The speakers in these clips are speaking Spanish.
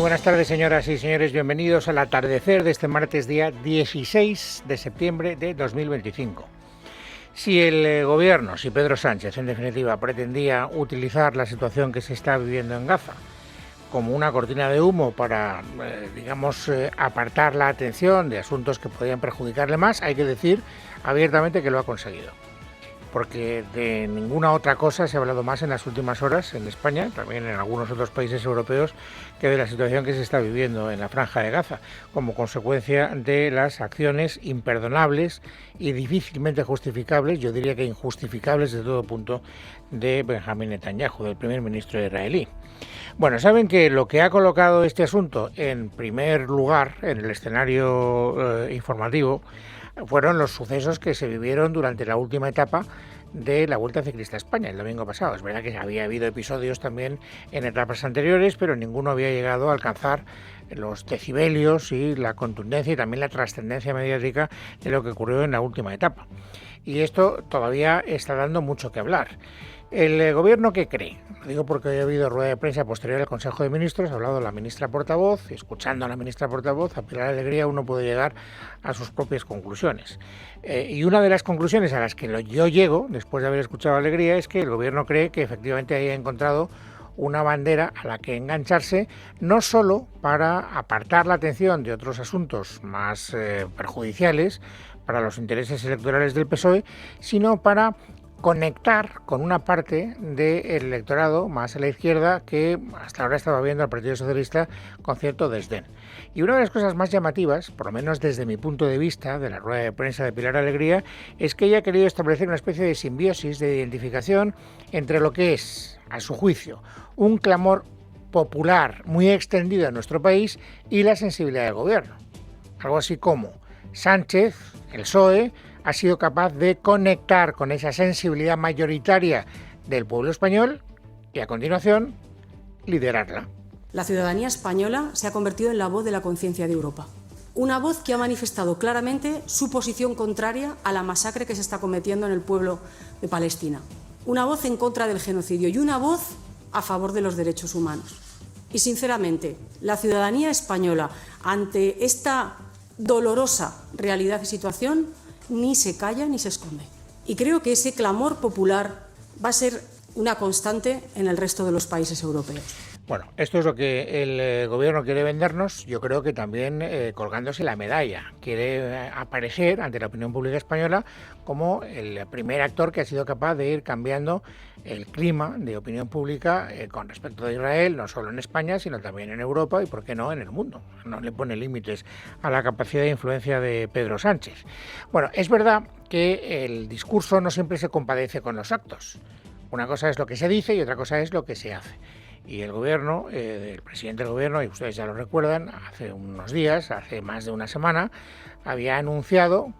Buenas tardes, señoras y señores, bienvenidos al atardecer de este martes día 16 de septiembre de 2025. Si el gobierno, si Pedro Sánchez en definitiva pretendía utilizar la situación que se está viviendo en Gaza como una cortina de humo para, apartar la atención de asuntos que podían perjudicarle más, hay que decir abiertamente que lo ha conseguido. Porque de ninguna otra cosa se ha hablado más en las últimas horas en España, también en algunos otros países europeos, que de la situación que se está viviendo en la Franja de Gaza, como consecuencia de las acciones imperdonables y difícilmente justificables, yo diría que injustificables de todo punto, de Benjamín Netanyahu, del primer ministro israelí. Bueno, saben que lo que ha colocado este asunto en primer lugar en el escenario informativo fueron los sucesos que se vivieron durante la última etapa de la Vuelta Ciclista a España, el domingo pasado. Es verdad que había habido episodios también en etapas anteriores, pero ninguno había llegado a alcanzar los decibelios y la contundencia y también la trascendencia mediática de lo que ocurrió en la última etapa. Y esto todavía está dando mucho que hablar. ¿El gobierno qué cree? Lo digo porque hoy ha habido rueda de prensa posterior al Consejo de Ministros, ha hablado la ministra portavoz, y escuchando a la ministra portavoz, a Pilar Alegría, uno puede llegar a sus propias conclusiones. Y una de las conclusiones a las que yo llego, después de haber escuchado a Alegría, es que el gobierno cree que efectivamente haya encontrado una bandera a la que engancharse, no solo para apartar la atención de otros asuntos más perjudiciales para los intereses electorales del PSOE, sino para conectar con una parte del electorado más a la izquierda que hasta ahora estaba viendo al Partido Socialista con cierto desdén. Y una de las cosas más llamativas, por lo menos desde mi punto de vista, de la rueda de prensa de Pilar Alegría, es que ella ha querido establecer una especie de simbiosis, de identificación entre lo que es, a su juicio, un clamor popular muy extendido en nuestro país y la sensibilidad del gobierno. Algo así como Sánchez, el PSOE, ha sido capaz de conectar con esa sensibilidad mayoritaria del pueblo español y, a continuación, liderarla. La ciudadanía española se ha convertido en la voz de la conciencia de Europa. Una voz que ha manifestado claramente su posición contraria a la masacre que se está cometiendo en el pueblo de Palestina. Una voz en contra del genocidio y una voz a favor de los derechos humanos. Y, sinceramente, la ciudadanía española, ante esta dolorosa realidad y situación, ni se calla ni se esconde. Y creo que ese clamor popular va a ser una constante en el resto de los países europeos. Bueno, esto es lo que el gobierno quiere vendernos, yo creo que también colgándose la medalla. Quiere aparecer ante la opinión pública española como el primer actor que ha sido capaz de ir cambiando el clima de opinión pública con respecto a Israel, no solo en España, sino también en Europa y, por qué no, en el mundo. No le pone límites a la capacidad de influencia de Pedro Sánchez. Bueno, es verdad que el discurso no siempre se compadece con los actos. Una cosa es lo que se dice y otra cosa es lo que se hace. Y el gobierno, el presidente del gobierno, y ustedes ya lo recuerdan, hace unos días, hace más de una semana, había anunciado,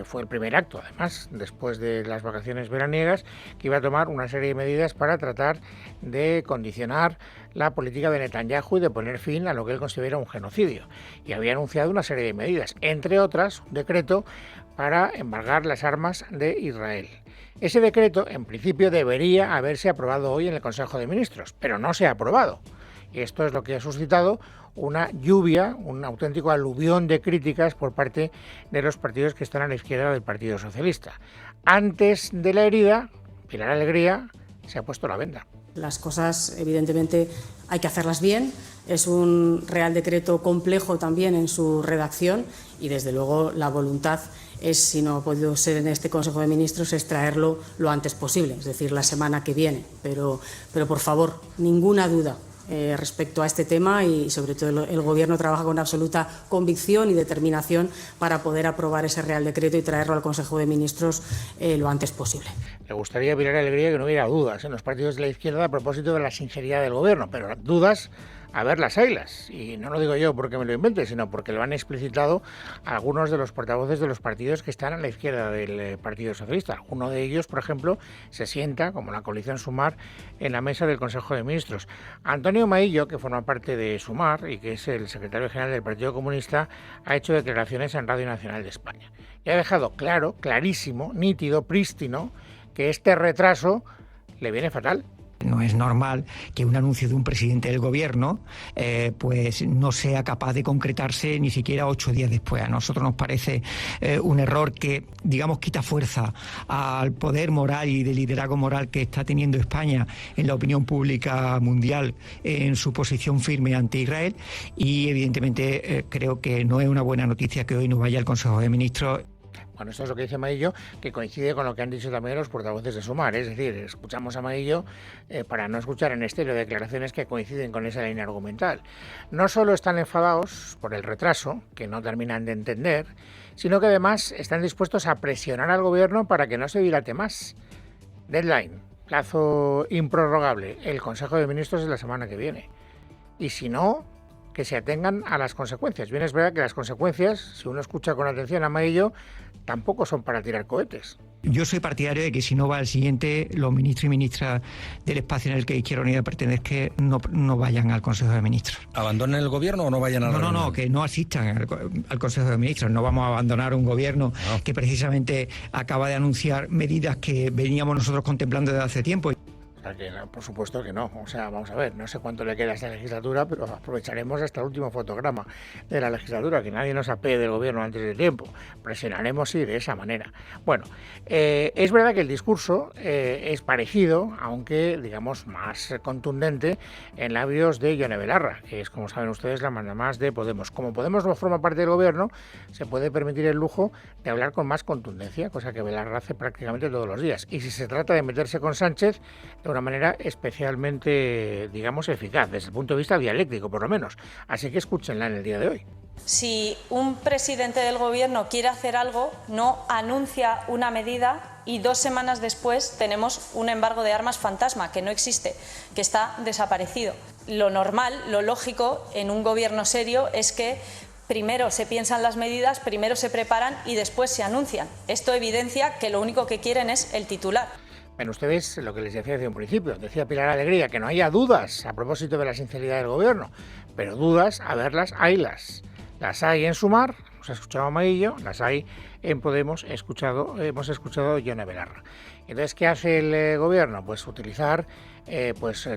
fue el primer acto además, después de las vacaciones veraniegas, que iba a tomar una serie de medidas para tratar de condicionar la política de Netanyahu y de poner fin a lo que él considera un genocidio. Y había anunciado una serie de medidas, entre otras, un decreto para embargar las armas de Israel. Ese decreto, en principio, debería haberse aprobado hoy en el Consejo de Ministros, pero no se ha aprobado. Y esto es lo que ha suscitado una lluvia, un auténtico aluvión de críticas por parte de los partidos que están a la izquierda del Partido Socialista. Antes de la herida, Pilar Alegría se ha puesto la venda. Las cosas, evidentemente, hay que hacerlas bien. Es un Real Decreto complejo también en su redacción y, desde luego, la voluntad es, si no ha podido ser en este Consejo de Ministros, es traerlo lo antes posible, es decir, la semana que viene. Pero por favor, ninguna duda respecto a este tema y, sobre todo, el Gobierno trabaja con absoluta convicción y determinación para poder aprobar ese Real Decreto y traerlo al Consejo de Ministros lo antes posible. Me gustaría, Pilar Alegría, que no hubiera dudas en los partidos de la izquierda a propósito de la sinceridad del Gobierno, pero dudas a ver las haylas. Y no lo digo yo porque me lo invente, sino porque lo han explicitado algunos de los portavoces de los partidos que están a la izquierda del Partido Socialista. Uno de ellos, por ejemplo, se sienta, como la coalición Sumar, en la mesa del Consejo de Ministros. Antonio Maillo, que forma parte de Sumar y que es el secretario general del Partido Comunista, ha hecho declaraciones en Radio Nacional de España. Y ha dejado claro, clarísimo, nítido, prístino, que este retraso le viene fatal, No es normal que un anuncio de un presidente del gobierno pues no sea capaz de concretarse ni siquiera 8 días después. A nosotros nos parece un error que, digamos, quita fuerza al poder moral y de liderazgo moral que está teniendo España en la opinión pública mundial en su posición firme ante Israel, y evidentemente creo que no es una buena noticia que hoy no vaya al Consejo de Ministros. Bueno, esto es lo que dice Maillo, que coincide con lo que han dicho también los portavoces de Sumar. Es decir, escuchamos a Maillo para no escuchar en estéreo declaraciones que coinciden con esa línea argumental. No solo están enfadados por el retraso, que no terminan de entender, sino que además están dispuestos a presionar al gobierno para que no se dilate más. Deadline, plazo improrrogable. El Consejo de Ministros es la semana que viene. Y si no, que se atengan a las consecuencias. Bien, es verdad que las consecuencias, si uno escucha con atención a Maillo, tampoco son para tirar cohetes. Yo soy partidario de que si no va al siguiente, los ministros y ministras del espacio en el que Izquierda Unida pertenezca no vayan al Consejo de Ministros. ¿Abandonen el gobierno o no vayan a la reunión? No, que no asistan al Consejo de Ministros. No vamos a abandonar un gobierno que precisamente acaba de anunciar medidas que veníamos nosotros contemplando desde hace tiempo. O sea que, por supuesto que no. O sea, vamos a ver, no sé cuánto le queda a esta legislatura, pero aprovecharemos hasta el último fotograma de la legislatura, que nadie nos apee del gobierno antes de tiempo. Presionaremos, sí, de esa manera. Bueno, es verdad que el discurso es parecido, aunque, digamos, más contundente en labios de Yone Belarra, que es, como saben ustedes, la mandamás de Podemos. Como Podemos no forma parte del gobierno, se puede permitir el lujo de hablar con más contundencia, cosa que Belarra hace prácticamente todos los días. Y si se trata de meterse con Sánchez, de una manera especialmente, digamos, eficaz, desde el punto de vista dialéctico, por lo menos. Así que escúchenla en el día de hoy. Si un presidente del gobierno quiere hacer algo, no anuncia una medida y 2 semanas después tenemos un embargo de armas fantasma, que no existe, que está desaparecido. Lo normal, lo lógico en un gobierno serio es que primero se piensan las medidas, primero se preparan y después se anuncian. Esto evidencia que lo único que quieren es el titular. Bueno, ustedes, lo que les decía desde un principio, decía Pilar Alegría, que no haya dudas a propósito de la sinceridad del gobierno, pero dudas, a verlas, haylas. Las hay en Sumar, hemos escuchado a Maillo, las hay en Podemos, hemos escuchado a Yone Belarra. Entonces, ¿qué hace el gobierno? Pues utilizar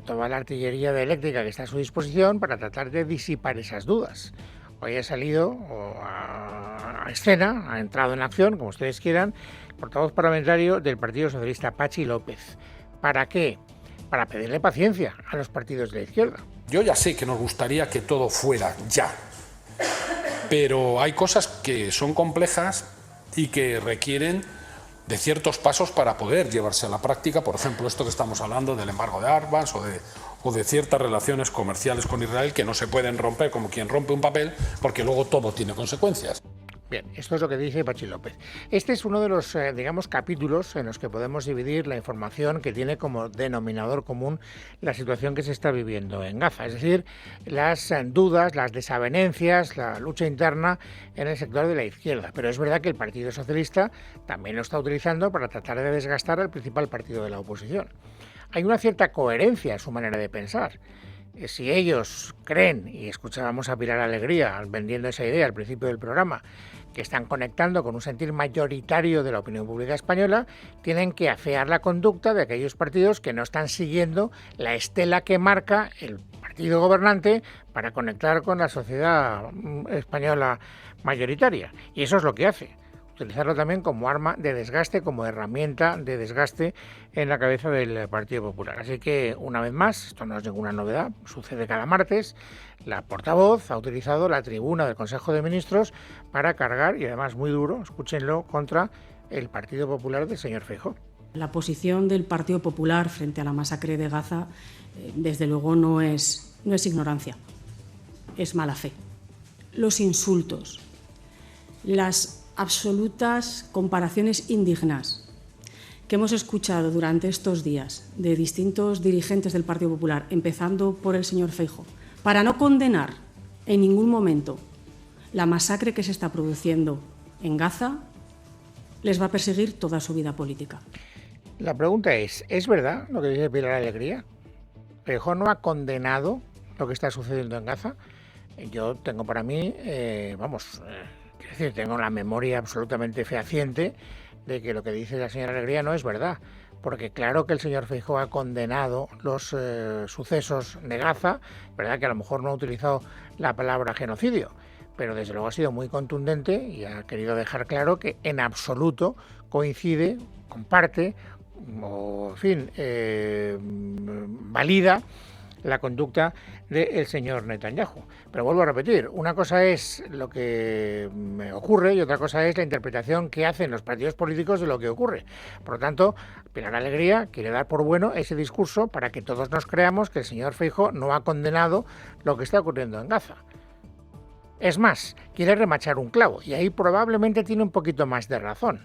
toda la artillería dialéctica que está a su disposición para tratar de disipar esas dudas. Hoy ha salido a escena, ha entrado en acción, como ustedes quieran, el portavoz parlamentario del Partido Socialista, Patxi López. ¿Para qué? Para pedirle paciencia a los partidos de la izquierda. Yo ya sé que nos gustaría que todo fuera ya, pero hay cosas que son complejas y que requieren de ciertos pasos para poder llevarse a la práctica. Por ejemplo, esto que estamos hablando del embargo de armas o de ciertas relaciones comerciales con Israel que no se pueden romper como quien rompe un papel, porque luego todo tiene consecuencias. Bien, esto es lo que dice Patxi López. Este es uno de los, capítulos en los que podemos dividir la información que tiene como denominador común la situación que se está viviendo en Gaza. Es decir, las dudas, las desavenencias, la lucha interna en el sector de la izquierda. Pero es verdad que el Partido Socialista también lo está utilizando para tratar de desgastar al principal partido de la oposición. Hay una cierta coherencia en su manera de pensar. Si ellos creen, y escuchábamos a Pilar Alegría vendiendo esa idea al principio del programa, que están conectando con un sentir mayoritario de la opinión pública española, tienen que afear la conducta de aquellos partidos que no están siguiendo la estela que marca el partido gobernante para conectar con la sociedad española mayoritaria. Y eso es lo que hace. Utilizarlo también como arma de desgaste, como herramienta de desgaste en la cabeza del Partido Popular. Así que, una vez más, esto no es ninguna novedad, sucede cada martes, la portavoz ha utilizado la tribuna del Consejo de Ministros para cargar, y además muy duro, escúchenlo, contra el Partido Popular del señor Feijóo. La posición del Partido Popular frente a la masacre de Gaza, desde luego, no es ignorancia, es mala fe. Los insultos, las absolutas comparaciones indignas que hemos escuchado durante estos días de distintos dirigentes del Partido Popular, empezando por el señor Feijóo, para no condenar en ningún momento la masacre que se está produciendo en Gaza, les va a perseguir toda su vida política. La pregunta es verdad lo que dice Pilar Alegría? ¿Feijóo no ha condenado lo que está sucediendo en Gaza? Yo tengo para mí, es decir, tengo la memoria absolutamente fehaciente de que lo que dice la señora Alegría no es verdad, porque claro que el señor Feijóo ha condenado los sucesos de Gaza, verdad que a lo mejor no ha utilizado la palabra genocidio, pero desde luego ha sido muy contundente y ha querido dejar claro que en absoluto coincide, comparte o, en fin, valida la conducta del señor Netanyahu. Pero vuelvo a repetir, una cosa es lo que me ocurre y otra cosa es la interpretación que hacen los partidos políticos de lo que ocurre. Por lo tanto, Pilar Alegría quiere dar por bueno ese discurso para que todos nos creamos que el señor Feijóo no ha condenado lo que está ocurriendo en Gaza. Es más, quiere remachar un clavo y ahí probablemente tiene un poquito más de razón.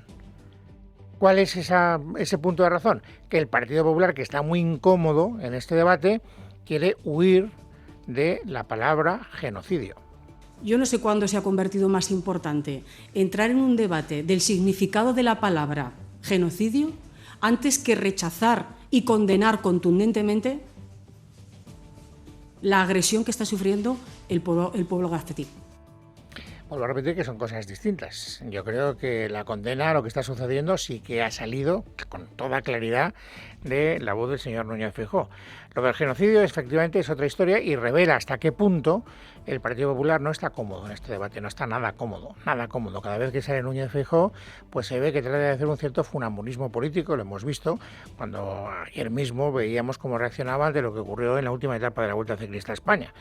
¿Cuál es ese punto de razón? Que el Partido Popular, que está muy incómodo en este debate, quiere huir de la palabra genocidio. Yo no sé cuándo se ha convertido más importante entrar en un debate del significado de la palabra genocidio antes que rechazar y condenar contundentemente la agresión que está sufriendo el pueblo gazatí. Vuelvo a repetir que son cosas distintas. Yo creo que la condena a lo que está sucediendo sí que ha salido con toda claridad de la voz del señor Núñez Feijóo. Lo del genocidio efectivamente es otra historia y revela hasta qué punto el Partido Popular no está cómodo en este debate, no está nada cómodo, nada cómodo. Cada vez que sale Núñez Feijóo, pues se ve que trata de hacer un cierto funambulismo político, lo hemos visto cuando ayer mismo veíamos cómo reaccionaba ante lo que ocurrió en la última etapa de la Vuelta Ciclista a España.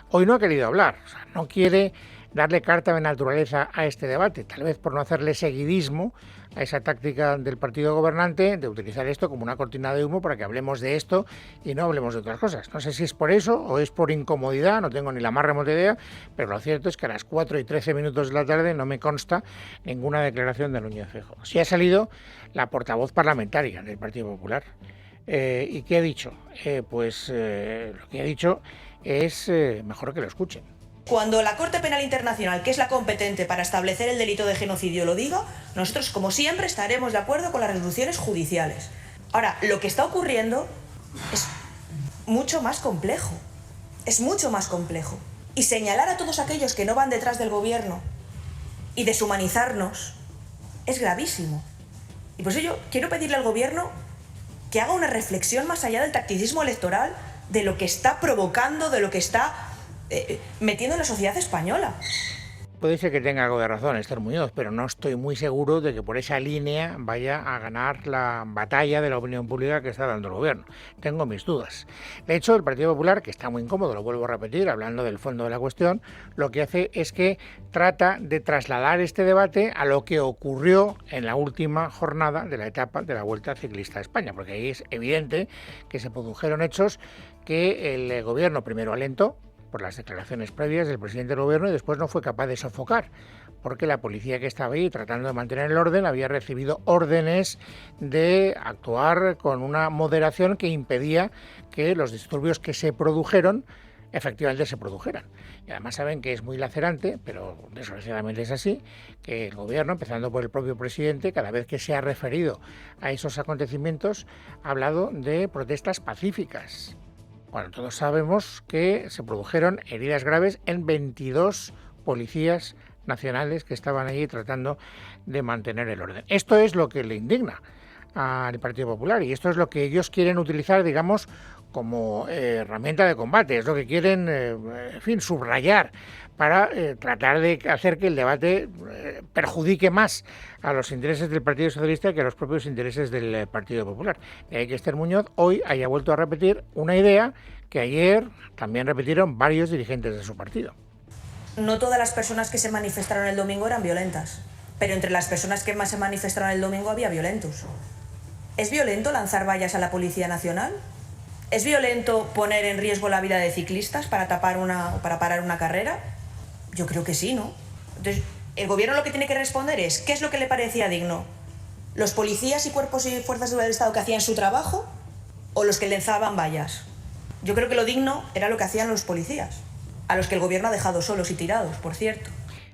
Hoy no ha querido hablar, o sea, no quiere darle carta de naturaleza a este debate, tal vez por no hacerle seguidismo a esa táctica del partido gobernante de utilizar esto como una cortina de humo para que hablemos de esto y no hablemos de otras cosas. No sé si es por eso o es por incomodidad, no tengo ni la más remota idea, pero lo cierto es que a las 4:13 de la tarde no me consta ninguna declaración de Núñez Feijóo. Sí ha salido la portavoz parlamentaria del Partido Popular. ¿Y qué ha dicho? Lo que ha dicho es mejor que lo escuchen. Cuando la Corte Penal Internacional, que es la competente para establecer el delito de genocidio, lo diga, nosotros, como siempre, estaremos de acuerdo con las resoluciones judiciales. Ahora, lo que está ocurriendo es mucho más complejo. Es mucho más complejo. Y señalar a todos aquellos que no van detrás del gobierno y deshumanizarnos es gravísimo. Y por eso yo quiero pedirle al gobierno que haga una reflexión más allá del tacticismo electoral, de lo que está provocando, de lo que está metiendo en la sociedad española. Puede ser que tenga algo de razón Esther Muñoz, pero no estoy muy seguro de que por esa línea vaya a ganar la batalla de la opinión pública que está dando el gobierno. Tengo mis dudas. De hecho, el Partido Popular, que está muy incómodo, lo vuelvo a repetir, hablando del fondo de la cuestión, lo que hace es que trata de trasladar este debate a lo que ocurrió en la última jornada de la etapa de la Vuelta Ciclista a España, porque ahí es evidente que se produjeron hechos que el gobierno primero alentó, por las declaraciones previas del presidente del gobierno, y después no fue capaz de sofocar, porque la policía que estaba ahí tratando de mantener el orden había recibido órdenes de actuar con una moderación que impedía que los disturbios que se produjeron efectivamente se produjeran. Y además saben que es muy lacerante, pero desgraciadamente es así, que el gobierno, empezando por el propio presidente, cada vez que se ha referido a esos acontecimientos, ha hablado de protestas pacíficas. Bueno, todos sabemos que se produjeron heridas graves en 22 policías nacionales que estaban allí tratando de mantener el orden. Esto es lo que le indigna al Partido Popular y esto es lo que ellos quieren utilizar, digamos, como herramienta de combate. Es lo que quieren, en fin, subrayar para tratar de hacer que el debate perjudique más a los intereses del Partido Socialista que a los propios intereses del Partido Popular. De ahí que Esther Muñoz hoy haya vuelto a repetir una idea que ayer también repitieron varios dirigentes de su partido. No todas las personas que se manifestaron el domingo eran violentas, pero entre las personas que más se manifestaron el domingo había violentos. ¿Es violento lanzar vallas a la Policía Nacional? ¿Es violento poner en riesgo la vida de ciclistas para parar una carrera? Yo creo que sí, ¿no? Entonces, el gobierno lo que tiene que responder es ¿qué es lo que le parecía digno? ¿Los policías y cuerpos y fuerzas del Estado que hacían su trabajo o los que lanzaban vallas? Yo creo que lo digno era lo que hacían los policías, a los que el gobierno ha dejado solos y tirados, por cierto.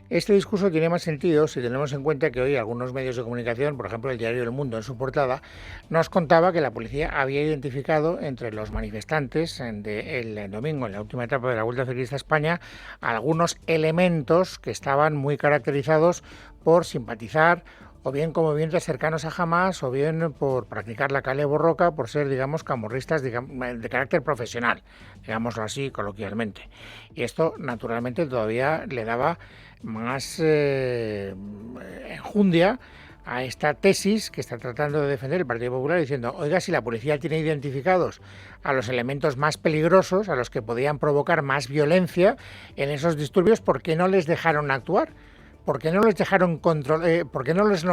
Este discurso tiene más sentido si tenemos en cuenta que hoy algunos medios de comunicación, por ejemplo el diario El Mundo en su portada, nos contaba que la policía había identificado entre los manifestantes del domingo, en la última etapa de la Vuelta Ciclista a España, algunos elementos que estaban muy caracterizados por simpatizar o bien como vientres cercanos a Hamás, o bien por practicar la Kale Borroka, por ser, digamos, camorristas de carácter profesional, digámoslo así coloquialmente. Y esto, naturalmente, todavía le daba más enjundia a esta tesis que está tratando de defender el Partido Popular, diciendo, oiga, si la policía tiene identificados a los elementos más peligrosos, a los que podían provocar más violencia en esos disturbios, ¿por qué no les dejaron actuar? ¿Por qué no les dejaron ¿por qué no les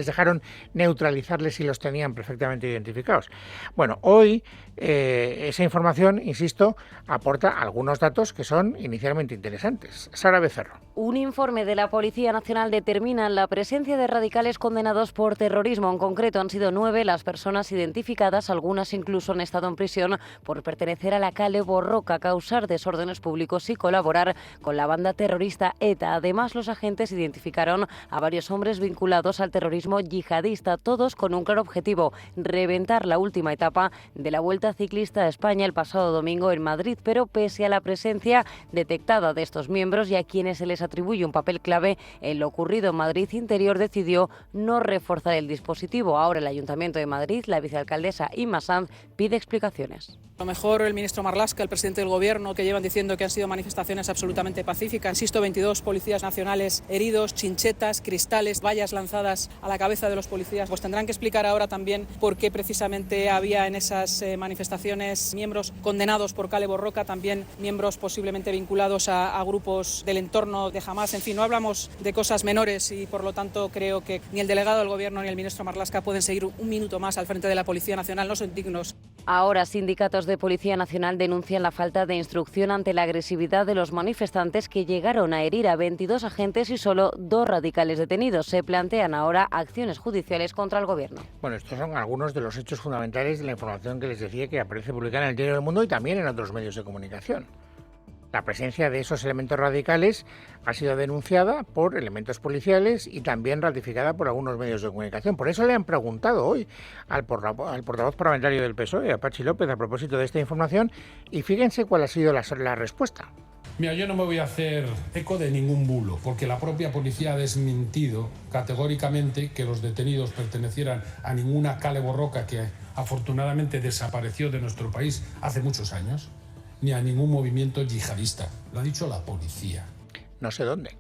dejaron neutralizarles si los tenían perfectamente identificados? Bueno, hoy esa información, insisto, aporta algunos datos que son inicialmente interesantes. Sara Becerro. Un informe de la Policía Nacional determina la presencia de radicales condenados por terrorismo. En concreto, han sido 9 las personas identificadas, algunas incluso han estado en prisión por pertenecer a la Kale Borroka, causar desórdenes públicos y colaborar con la banda terrorista ETA. Además, los agentes identificaron a varios hombres vinculados al terrorismo yihadista, todos con un claro objetivo: reventar la última etapa de la Vuelta Ciclista a España el pasado domingo en Madrid. Pero pese a la presencia detectada de estos miembros y a quienes se les atribuye un papel clave en lo ocurrido en Madrid, Interior decidió no reforzar el dispositivo. Ahora el Ayuntamiento de Madrid, la vicealcaldesa Inma Sanz, pide explicaciones. A lo mejor el ministro Marlaska, el presidente del Gobierno, que llevan diciendo que han sido manifestaciones absolutamente pacíficas. Insisto, 22 policías nacionales heridos, chinchetas, cristales, vallas lanzadas a la cabeza de los policías. Pues tendrán que explicar ahora también por qué precisamente había en esas manifestaciones miembros condenados por Kale Borroka, también miembros posiblemente vinculados a grupos del entorno de Hamás. En fin, no hablamos de cosas menores y por lo tanto creo que ni el delegado del Gobierno ni el ministro Marlaska pueden seguir un minuto más al frente de la Policía Nacional. No son dignos. Ahora, sindicatos de Policía Nacional denuncian la falta de instrucción ante la agresividad de los manifestantes, que llegaron a herir a 22 agentes y solo 2 radicales detenidos. Se plantean ahora acciones judiciales contra el Gobierno. Bueno, estos son algunos de los hechos fundamentales de la información que les decía que aparece publicada en el Diario del Mundo y también en otros medios de comunicación. La presencia de esos elementos radicales ha sido denunciada por elementos policiales y también ratificada por algunos medios de comunicación. Por eso le han preguntado hoy al portavoz parlamentario del PSOE, a Patxi López, a propósito de esta información, y fíjense cuál ha sido la respuesta. Mira, yo no me voy a hacer eco de ningún bulo, porque la propia policía ha desmentido categóricamente que los detenidos pertenecieran a ninguna Kale Borroka, que afortunadamente desapareció de nuestro país hace muchos años, ni a ningún movimiento yihadista. Lo ha dicho la policía. No sé dónde.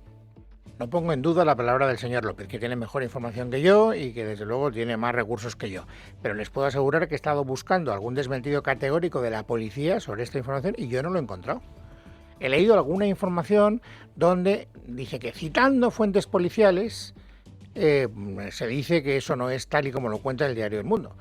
No pongo en duda la palabra del señor López, que tiene mejor información que yo y que desde luego tiene más recursos que yo. Pero les puedo asegurar que he estado buscando algún desmentido categórico de la policía sobre esta información y yo no lo he encontrado. He leído alguna información donde dice que, citando fuentes policiales, se dice que eso no es tal y como lo cuenta el Diario del Mundo.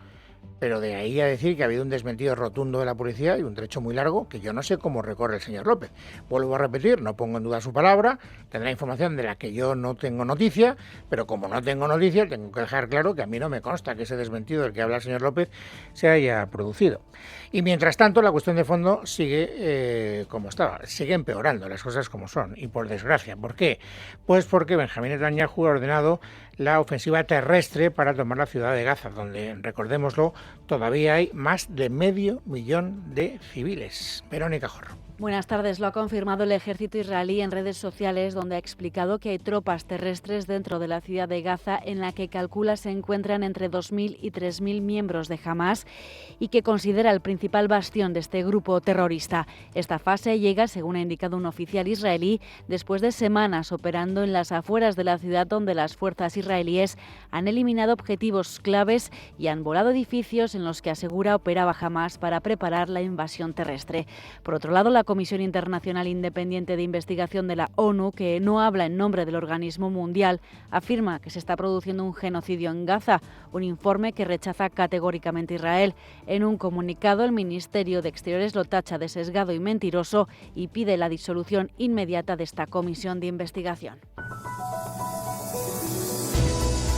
Pero de ahí a decir que ha habido un desmentido rotundo de la policía y un trecho muy largo que yo no sé cómo recorre el señor López. Vuelvo a repetir, no pongo en duda su palabra, tendrá información de la que yo no tengo noticia, pero como no tengo noticia, tengo que dejar claro que a mí no me consta que ese desmentido del que habla el señor López se haya producido. Y mientras tanto, la cuestión de fondo sigue como estaba, sigue empeorando las cosas como son, y por desgracia. ¿Por qué? Pues porque Benjamín Netanyahu ha ordenado la ofensiva terrestre para tomar la ciudad de Gaza, donde, recordémoslo, todavía hay más de 500.000 de civiles. Verónica Jorro. Buenas tardes. Lo ha confirmado el ejército israelí en redes sociales, donde ha explicado que hay tropas terrestres dentro de la ciudad de Gaza, en la que calcula se encuentran entre 2.000 y 3.000 miembros de Hamás y que considera el principal bastión de este grupo terrorista. Esta fase llega, según ha indicado un oficial israelí, después de semanas operando en las afueras de la ciudad, donde las fuerzas israelíes han eliminado objetivos claves y han volado edificios en los que asegura operaba Hamás para preparar la invasión terrestre. Por otro lado, la Comisión Internacional Independiente de Investigación de la ONU, que no habla en nombre del organismo mundial, afirma que se está produciendo un genocidio en Gaza, un informe que rechaza categóricamente Israel. En un comunicado, el Ministerio de Exteriores lo tacha de sesgado y mentiroso y pide la disolución inmediata de esta comisión de investigación.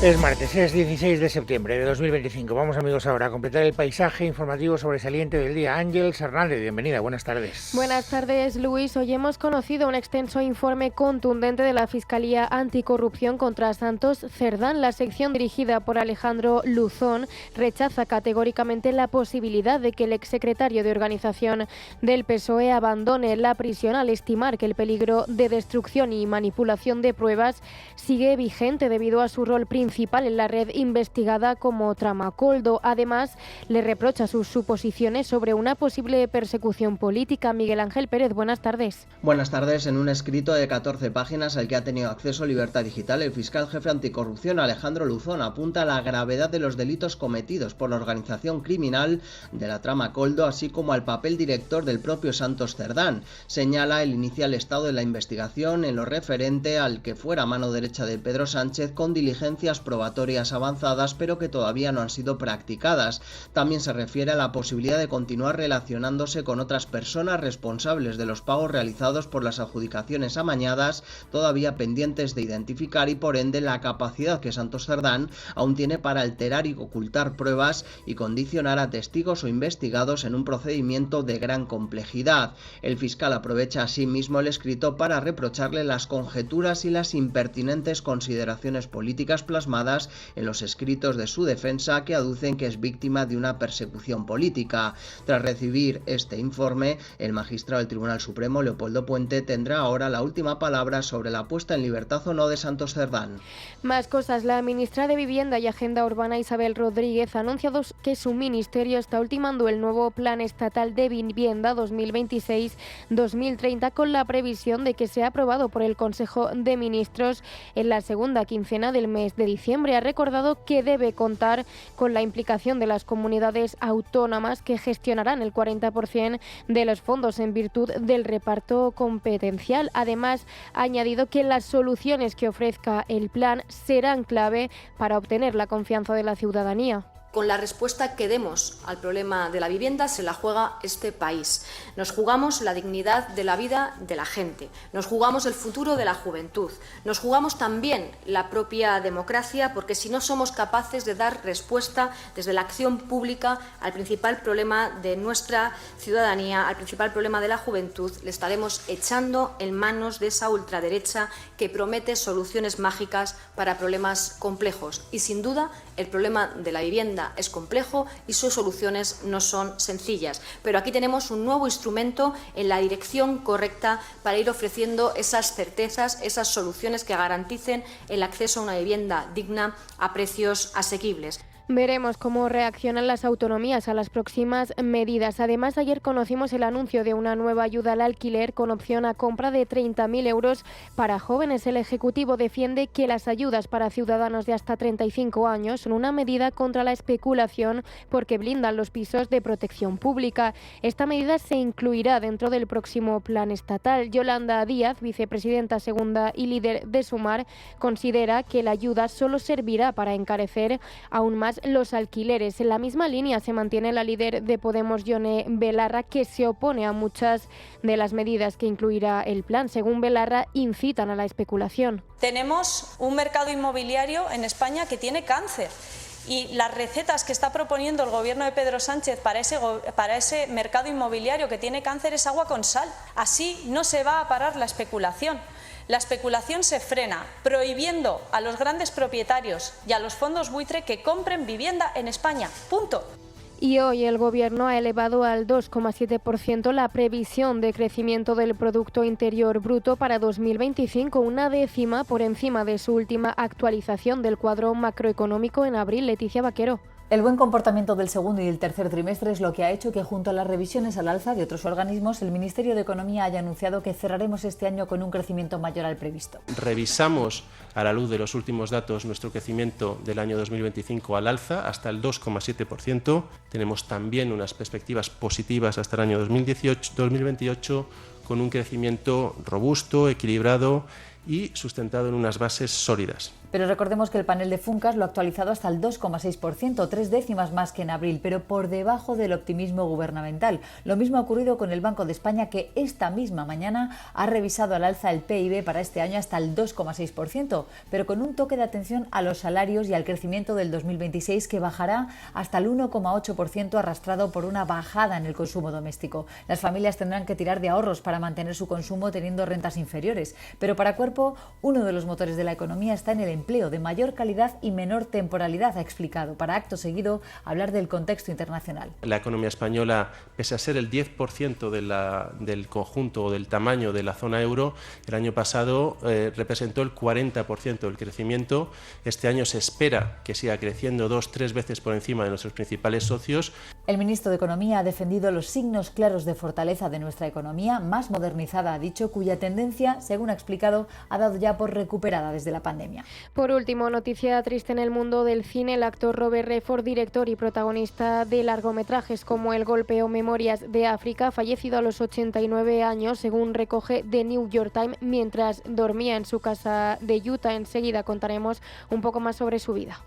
Es martes, es 16 de septiembre de 2025. Vamos, amigos, ahora a completar el paisaje informativo sobresaliente del día. Ángeles Hernández, bienvenida, buenas tardes. Buenas tardes, Luis. Hoy hemos conocido un extenso informe contundente de la Fiscalía Anticorrupción contra Santos Cerdán. La sección dirigida por Alejandro Luzón rechaza categóricamente la posibilidad de que el exsecretario de Organización del PSOE abandone la prisión al estimar que el peligro de destrucción y manipulación de pruebas sigue vigente debido a su rol principal en la red investigada como Tramacoldo. Además, le reprocha sus suposiciones sobre una posible persecución política. Miguel Ángel Pérez, buenas tardes. Buenas tardes. En un escrito de 14 páginas al que ha tenido acceso Libertad Digital, el fiscal jefe anticorrupción Alejandro Luzón apunta a la gravedad de los delitos cometidos por la organización criminal de la Tramacoldo, así como al papel director del propio Santos Cerdán. Señala el inicial estado de la investigación en lo referente al que fuera mano derecha de Pedro Sánchez, con diligencias probatorias avanzadas pero que todavía no han sido practicadas. También se refiere a la posibilidad de continuar relacionándose con otras personas responsables de los pagos realizados por las adjudicaciones amañadas, todavía pendientes de identificar, y por ende la capacidad que Santos Cerdán aún tiene para alterar y ocultar pruebas y condicionar a testigos o investigados en un procedimiento de gran complejidad. El fiscal aprovecha asimismo el escrito para reprocharle las conjeturas y las impertinentes consideraciones políticas plasmadas en los escritos de su defensa, que aducen que es víctima de una persecución política. Tras recibir este informe, el magistrado del Tribunal Supremo, Leopoldo Puente, tendrá ahora la última palabra sobre la puesta en libertad o no de Santos Cerdán. Más cosas. La ministra de Vivienda y Agenda Urbana, Isabel Rodríguez, ha anunciado que su ministerio está ultimando el nuevo Plan Estatal de Vivienda 2026-2030 con la previsión de que sea aprobado por el Consejo de Ministros en la segunda quincena del mes de diciembre. Ha recordado que debe contar con la implicación de las comunidades autónomas, que gestionarán el 40% de los fondos en virtud del reparto competencial. Además, ha añadido que las soluciones que ofrezca el plan serán clave para obtener la confianza de la ciudadanía. Con la respuesta que demos al problema de la vivienda se la juega este país. Nos jugamos la dignidad de la vida de la gente, nos jugamos el futuro de la juventud, nos jugamos también la propia democracia, porque si no somos capaces de dar respuesta desde la acción pública al principal problema de nuestra ciudadanía, al principal problema de la juventud, le estaremos echando en manos de esa ultraderecha que promete soluciones mágicas para problemas complejos. Y sin duda, el problema de la vivienda es complejo y sus soluciones no son sencillas. Pero aquí tenemos un nuevo instrumento en la dirección correcta para ir ofreciendo esas certezas, esas soluciones que garanticen el acceso a una vivienda digna a precios asequibles. Veremos cómo reaccionan las autonomías a las próximas medidas. Además, ayer conocimos el anuncio de una nueva ayuda al alquiler con opción a compra de 30.000 euros para jóvenes. El Ejecutivo defiende que las ayudas para ciudadanos de hasta 35 años son una medida contra la especulación porque blindan los pisos de protección pública. Esta medida se incluirá dentro del próximo plan estatal. Yolanda Díaz, vicepresidenta segunda y líder de Sumar, considera que la ayuda solo servirá para encarecer aún más los alquileres. En la misma línea se mantiene la líder de Podemos, Yone Belarra, que se opone a muchas de las medidas que incluirá el plan. Según Belarra, incitan a la especulación. Tenemos un mercado inmobiliario en España que tiene cáncer. Y las recetas que está proponiendo el gobierno de Pedro Sánchez para ese mercado inmobiliario que tiene cáncer es agua con sal. Así no se va a parar la especulación. La especulación se frena prohibiendo a los grandes propietarios y a los fondos buitre que compren vivienda en España. Punto. Y hoy el Gobierno ha elevado al 2,7% la previsión de crecimiento del Producto Interior Bruto para 2025, una décima por encima de su última actualización del cuadro macroeconómico en abril. Leticia Vaquero. El buen comportamiento del segundo y el tercer trimestre es lo que ha hecho que, junto a las revisiones al alza de otros organismos, el Ministerio de Economía haya anunciado que cerraremos este año con un crecimiento mayor al previsto. Revisamos, a la luz de los últimos datos, nuestro crecimiento del año 2025 al alza hasta el 2,7%. Tenemos también unas perspectivas positivas hasta el año 2028, con un crecimiento robusto, equilibrado y sustentado en unas bases sólidas. Pero recordemos que el panel de Funcas lo ha actualizado hasta el 2,6%, 3 décimas más que en abril, pero por debajo del optimismo gubernamental. Lo mismo ha ocurrido con el Banco de España, que esta misma mañana ha revisado al alza el PIB para este año hasta el 2,6%, pero con un toque de atención a los salarios y al crecimiento del 2026, que bajará hasta el 1,8%, arrastrado por una bajada en el consumo doméstico. Las familias tendrán que tirar de ahorros para mantener su consumo teniendo rentas inferiores, pero para Cuerpo, uno de los motores de la economía está en el empleo de mayor calidad y menor temporalidad, ha explicado, para acto seguido hablar del contexto internacional. La economía española, pese a ser el 10% del conjunto o del tamaño de la zona euro, el año pasado representó el 40% del crecimiento. Este año se espera que siga creciendo 2-3 veces por encima de nuestros principales socios. El ministro de Economía ha defendido los signos claros de fortaleza de nuestra economía, más modernizada, ha dicho, cuya tendencia, según ha explicado, ha dado ya por recuperada desde la pandemia. Por último, noticia triste en el mundo del cine. El actor Robert Redford, director y protagonista de largometrajes como El golpe o Memorias de África, fallecido a los 89 años, según recoge The New York Times, mientras dormía en su casa de Utah. Enseguida contaremos un poco más sobre su vida.